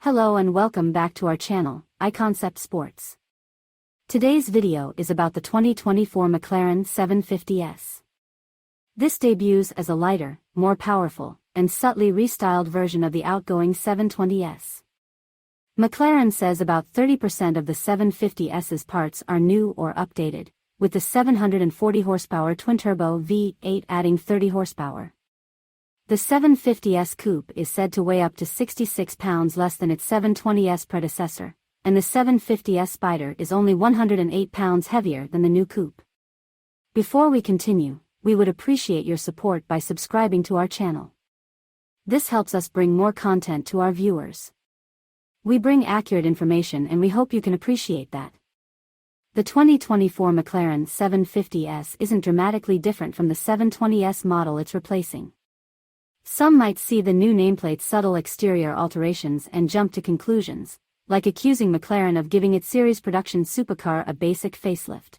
Hello and welcome back to our channel, iConcept Sports. Today's video is about the 2024 McLaren 750S. This debuts as a lighter, more powerful, and subtly restyled version of the outgoing 720S. McLaren says about 30% of the 750S's parts are new or updated, with the 740 horsepower twin-turbo V8 adding 30 horsepower. The 750S Coupe is said to weigh up to 66 pounds less than its 720S predecessor, and the 750S Spider is only 108 pounds heavier than the new coupe. Before we continue, we would appreciate your support by subscribing to our channel. This helps us bring more content to our viewers. We bring accurate information and we hope you can appreciate that. The 2024 McLaren 750S isn't dramatically different from the 720S model it's replacing. Some might see the new nameplate's subtle exterior alterations and jump to conclusions, like accusing McLaren of giving its series production supercar a basic facelift.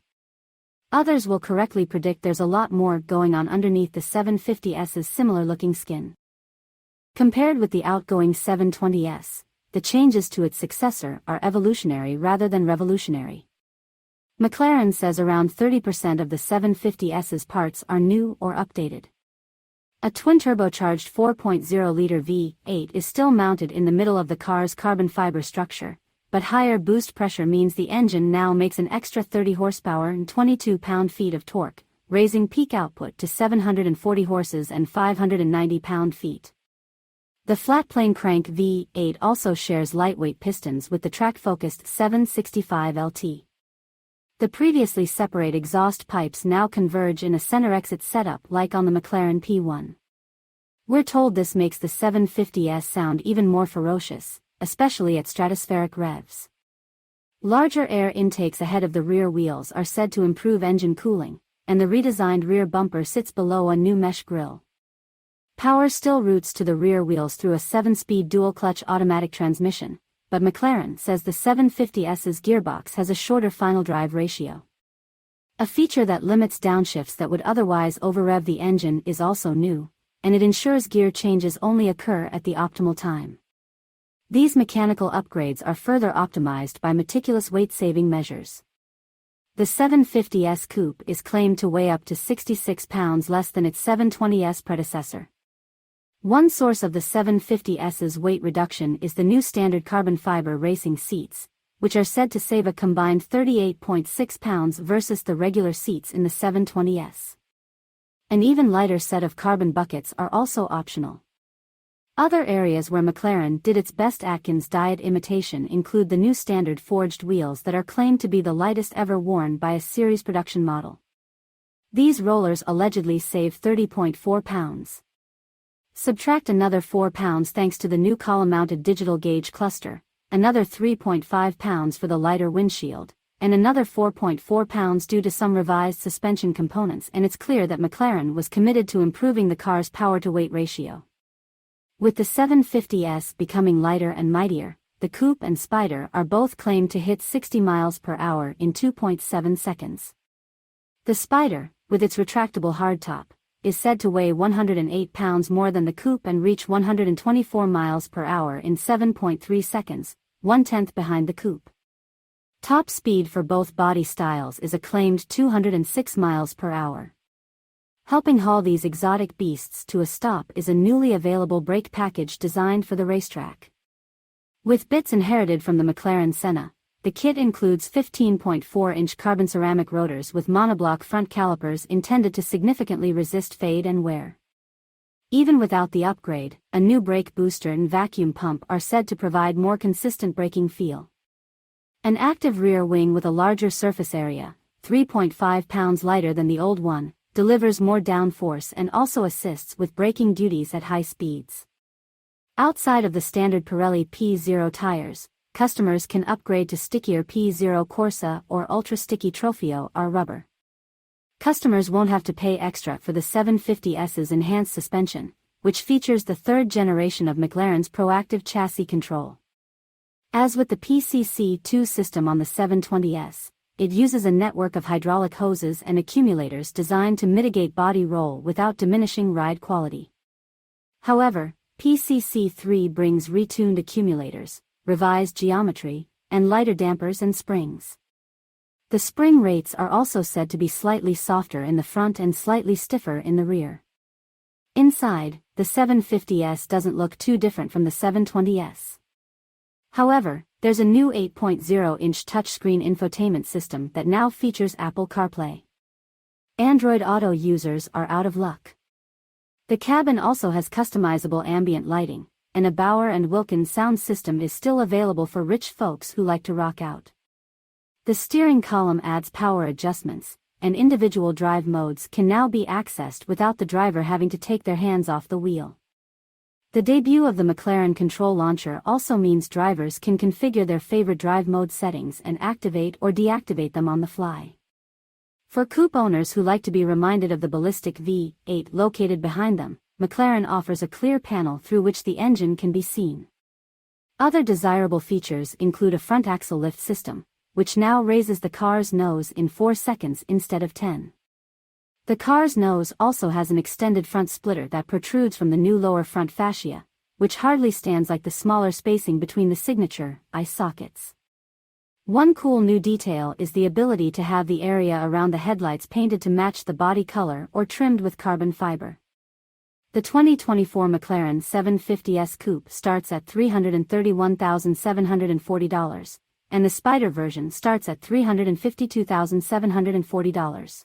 Others will correctly predict there's a lot more going on underneath the 750S's similar-looking skin. Compared with the outgoing 720S, the changes to its successor are evolutionary rather than revolutionary. McLaren says around 30% of the 750S's parts are new or updated. A twin-turbocharged 4.0-liter V8 is still mounted in the middle of the car's carbon fiber structure, but higher boost pressure means the engine now makes an extra 30 horsepower and 22 pound-feet of torque, raising peak output to 740 horses and 590 pound-feet. The flat-plane crank V8 also shares lightweight pistons with the track-focused 765 LT. The previously separate exhaust pipes now converge in a center exit setup like on the McLaren P1. We're told this makes the 750S sound even more ferocious, especially at stratospheric revs. Larger air intakes ahead of the rear wheels are said to improve engine cooling, and the redesigned rear bumper sits below a new mesh grille. Power still routes to the rear wheels through a 7-speed dual-clutch automatic transmission, but McLaren says the 750S's gearbox has a shorter final drive ratio. A feature that limits downshifts that would otherwise over-rev the engine is also new, and it ensures gear changes only occur at the optimal time. These mechanical upgrades are further optimized by meticulous weight-saving measures. The 750S Coupe is claimed to weigh up to 66 pounds less than its 720S predecessor. One source of the 750S's weight reduction is the new standard carbon fiber racing seats, which are said to save a combined 38.6 pounds versus the regular seats in the 720S. An even lighter set of carbon buckets are also optional. Other areas where McLaren did its best Atkins diet imitation include the new standard forged wheels that are claimed to be the lightest ever worn by a series production model. These rollers allegedly save 30.4 pounds. Subtract another 4 pounds thanks to the new column-mounted digital gauge cluster, another 3.5 pounds for the lighter windshield, and another 4.4 pounds due to some revised suspension components, and it's clear that McLaren was committed to improving the car's power-to-weight ratio. With the 750S becoming lighter and mightier, the Coupe and Spider are both claimed to hit 60 miles per hour in 2.7 seconds. The Spider, with its retractable hardtop, is said to weigh 108 pounds more than the coupe and reach 124 miles per hour in 7.3 seconds, 1/10 behind the coupe. Top speed for both body styles is a claimed 206 miles per hour. Helping haul these exotic beasts to a stop is a newly available brake package designed for the racetrack. With bits inherited from the McLaren Senna, the kit includes 15.4-inch carbon ceramic rotors with monoblock front calipers intended to significantly resist fade and wear. Even without the upgrade, a new brake booster and vacuum pump are said to provide more consistent braking feel. An active rear wing with a larger surface area, 3.5 pounds lighter than the old one, delivers more downforce and also assists with braking duties at high speeds. Outside of the standard Pirelli P0 tires, customers can upgrade to stickier P0 Corsa or ultra-sticky Trofeo R rubber. Customers won't have to pay extra for the 750S's enhanced suspension, which features the third generation of McLaren's proactive chassis control. As with the PCC2 system on the 720S, it uses a network of hydraulic hoses and accumulators designed to mitigate body roll without diminishing ride quality. However, PCC3 brings retuned accumulators, revised geometry, and lighter dampers and springs. The spring rates are also said to be slightly softer in the front and slightly stiffer in the rear. Inside, the 750S doesn't look too different from the 720S. However, there's a new 8.0-inch touchscreen infotainment system that now features Apple CarPlay. Android Auto users are out of luck. The cabin also has customizable ambient lighting, and a Bauer & Wilkins sound system is still available for rich folks who like to rock out. The steering column adds power adjustments, and individual drive modes can now be accessed without the driver having to take their hands off the wheel. The debut of the McLaren control launcher also means drivers can configure their favorite drive mode settings and activate or deactivate them on the fly. For coupe owners who like to be reminded of the ballistic V8 located behind them, McLaren offers a clear panel through which the engine can be seen. Other desirable features include a front axle lift system, which now raises the car's nose in 4 seconds instead of 10. The car's nose also has an extended front splitter that protrudes from the new lower front fascia, which hardly stands like the smaller spacing between the signature eye sockets. One cool new detail is the ability to have the area around the headlights painted to match the body color or trimmed with carbon fiber. The 2024 McLaren 750S Coupe starts at $331,740, and the Spider version starts at $352,740.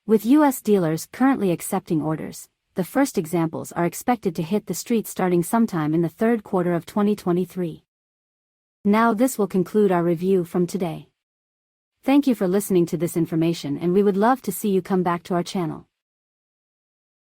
With U.S. dealers currently accepting orders, the first examples are expected to hit the streets starting sometime in the third quarter of 2023. Now this will conclude our review from today. Thank you for listening to this information, and we would love to see you come back to our channel.